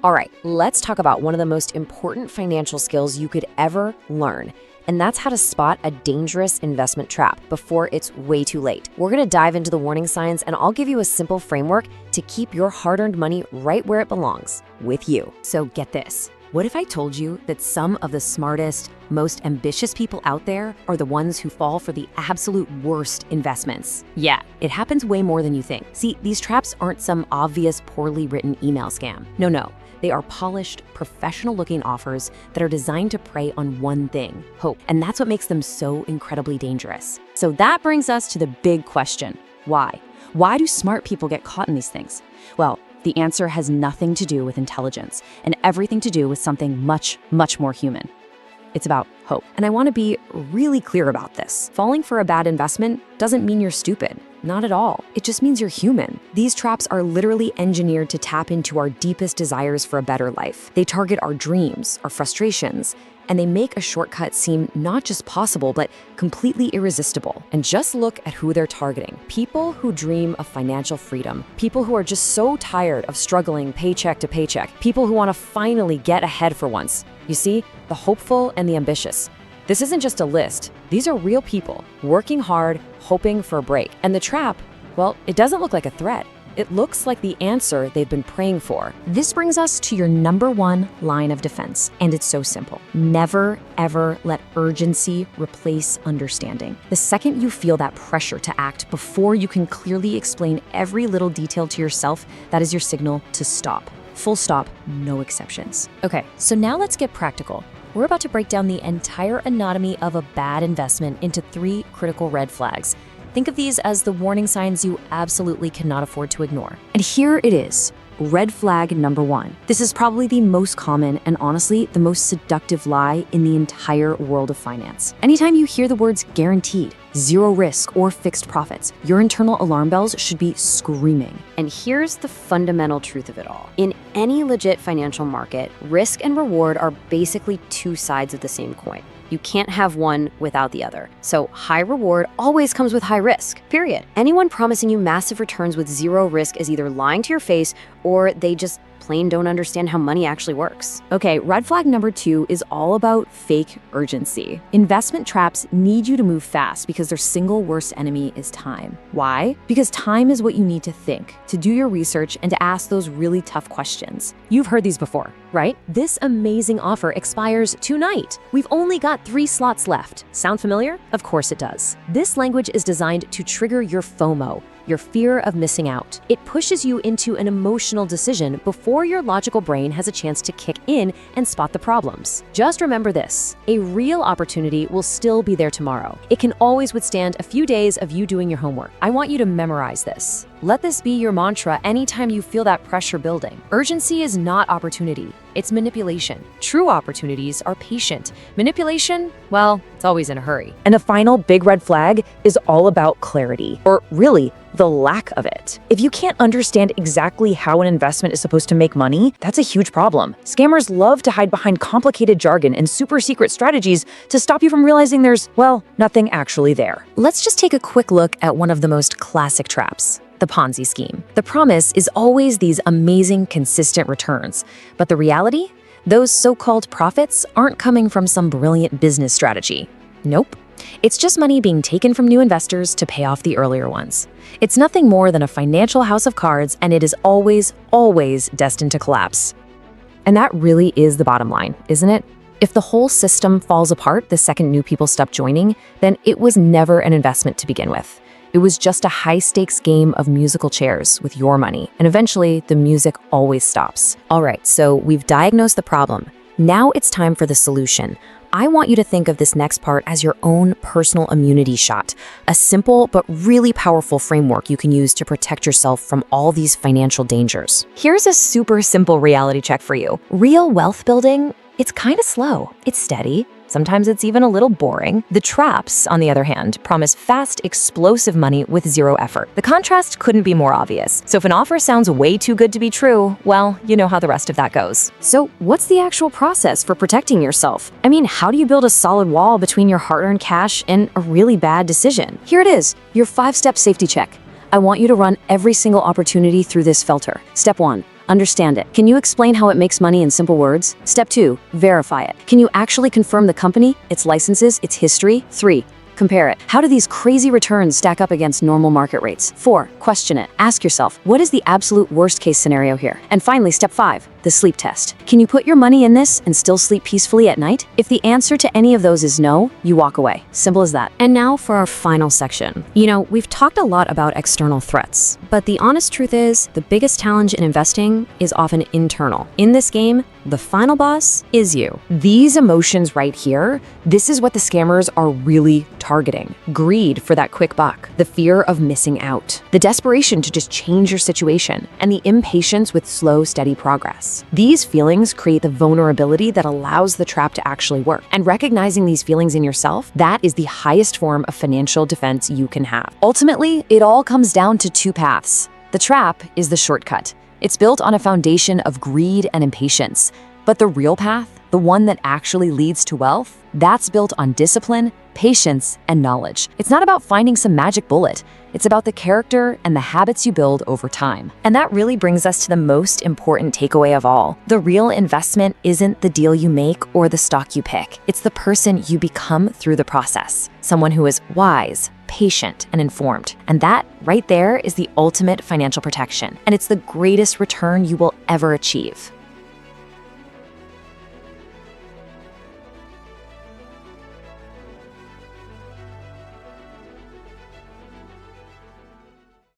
All right, let's talk about one of the most important financial skills you could ever learn. And that's how to spot a dangerous investment trap before it's way too late. We're gonna dive into the warning signs, and I'll give you a simple framework to keep your hard-earned money right where it belongs, with you. So get this. What if I told you that some of the smartest, most ambitious people out there are the ones who fall for the absolute worst investments? Yeah, it happens way more than you think. See, these traps aren't some obvious, poorly written email scam. No. They are polished, professional-looking offers that are designed to prey on one thing, hope. And that's what makes them so incredibly dangerous. So that brings us to the big question. Why? Why do smart people get caught in these things? Well, the answer has nothing to do with intelligence and everything to do with something much, much more human. It's about hope. And I want to be really clear about this. Falling for a bad investment doesn't mean you're stupid. Not at all. It just means you're human. These traps are literally engineered to tap into our deepest desires for a better life. They target our dreams, our frustrations, and they make a shortcut seem not just possible, but completely irresistible. And just look at who they're targeting. People who dream of financial freedom. People who are just so tired of struggling paycheck to paycheck. People who want to finally get ahead for once. You see, the hopeful and the ambitious. This isn't just a list. These are real people, working hard, hoping for a break. And the trap, well, it doesn't look like a threat. It looks like the answer they've been praying for. This brings us to your number one line of defense, and it's so simple. Never, ever let urgency replace understanding. The second you feel that pressure to act before you can clearly explain every little detail to yourself, that is your signal to stop. Full stop, no exceptions. Okay, so now let's get practical. We're about to break down the entire anatomy of a bad investment into 3 critical red flags. Think of these as the warning signs you absolutely cannot afford to ignore. And here it is. Red flag number 1. This is probably the most common and honestly the most seductive lie in the entire world of finance. Anytime you hear the words guaranteed, zero risk, or fixed profits, your internal alarm bells should be screaming. And here's the fundamental truth of it all. In any legit financial market, risk and reward are basically 2 sides of the same coin. You can't have one without the other. So high reward always comes with high risk, period. Anyone promising you massive returns with zero risk is either lying to your face or they just plain don't understand how money actually works. Okay, red flag number 2 is all about fake urgency. Investment traps need you to move fast because their single worst enemy is time. Why? Because time is what you need to think, to do your research, and to ask those really tough questions. You've heard these before, right? This amazing offer expires tonight. We've only got 3 slots left. Sound familiar? Of course it does. This language is designed to trigger your FOMO, your fear of missing out. It pushes you into an emotional decision before your logical brain has a chance to kick in and spot the problems. Just remember this, a real opportunity will still be there tomorrow. It can always withstand a few days of you doing your homework. I want you to memorize this. Let this be your mantra anytime you feel that pressure building. Urgency is not opportunity, it's manipulation. True opportunities are patient. Manipulation, well, it's always in a hurry. And the final big red flag is all about clarity, or really, the lack of it. If you can't understand exactly how an investment is supposed to make money, that's a huge problem. Scammers love to hide behind complicated jargon and super secret strategies to stop you from realizing there's, well, nothing actually there. Let's just take a quick look at one of the most classic traps. The Ponzi scheme. The promise is always these amazing, consistent returns. But the reality? Those so-called profits aren't coming from some brilliant business strategy. Nope. It's just money being taken from new investors to pay off the earlier ones. It's nothing more than a financial house of cards, and it is always, always destined to collapse. And that really is the bottom line, isn't it? If the whole system falls apart the second new people stop joining, then it was never an investment to begin with. It was just a high-stakes game of musical chairs with your money, and eventually the music always stops. All right, so we've diagnosed the problem. Now it's time for the solution. I want you to think of this next part as your own personal immunity shot, a simple but really powerful framework you can use to protect yourself from all these financial dangers. Here's a super simple reality check for you. Real wealth building, it's kind of slow. It's steady. Sometimes it's even a little boring. The traps, on the other hand, promise fast, explosive money with zero effort. The contrast couldn't be more obvious. So if an offer sounds way too good to be true, well, you know how the rest of that goes. So what's the actual process for protecting yourself? I mean, how do you build a solid wall between your hard-earned cash and a really bad decision? Here it is, your 5-step safety check. I want you to run every single opportunity through this filter. Step 1. Understand it. Can you explain how it makes money in simple words? Step 2, verify it. Can you actually confirm the company, its licenses, its history? 3, compare it. How do these crazy returns stack up against normal market rates? 4, question it. Ask yourself, what is the absolute worst case scenario here? And finally, step 5, the sleep test. Can you put your money in this and still sleep peacefully at night? If the answer to any of those is no, you walk away. Simple as that. And now for our final section. We've talked a lot about external threats, but the honest truth is the biggest challenge in investing is often internal. In this game, the final boss is you. These emotions right here, this is what the scammers are really targeting. Greed for that quick buck, the fear of missing out, the desperation to just change your situation, and the impatience with slow, steady progress. These feelings create the vulnerability that allows the trap to actually work. And recognizing these feelings in yourself, that is the highest form of financial defense you can have. Ultimately, it all comes down to 2 paths. The trap is the shortcut. It's built on a foundation of greed and impatience. But the real path, the one that actually leads to wealth, that's built on discipline, patience, and knowledge. It's not about finding some magic bullet. It's about the character and the habits you build over time. And that really brings us to the most important takeaway of all. The real investment isn't the deal you make or the stock you pick. It's the person you become through the process. Someone who is wise, patient, and informed. And that right there is the ultimate financial protection. And it's the greatest return you will ever achieve.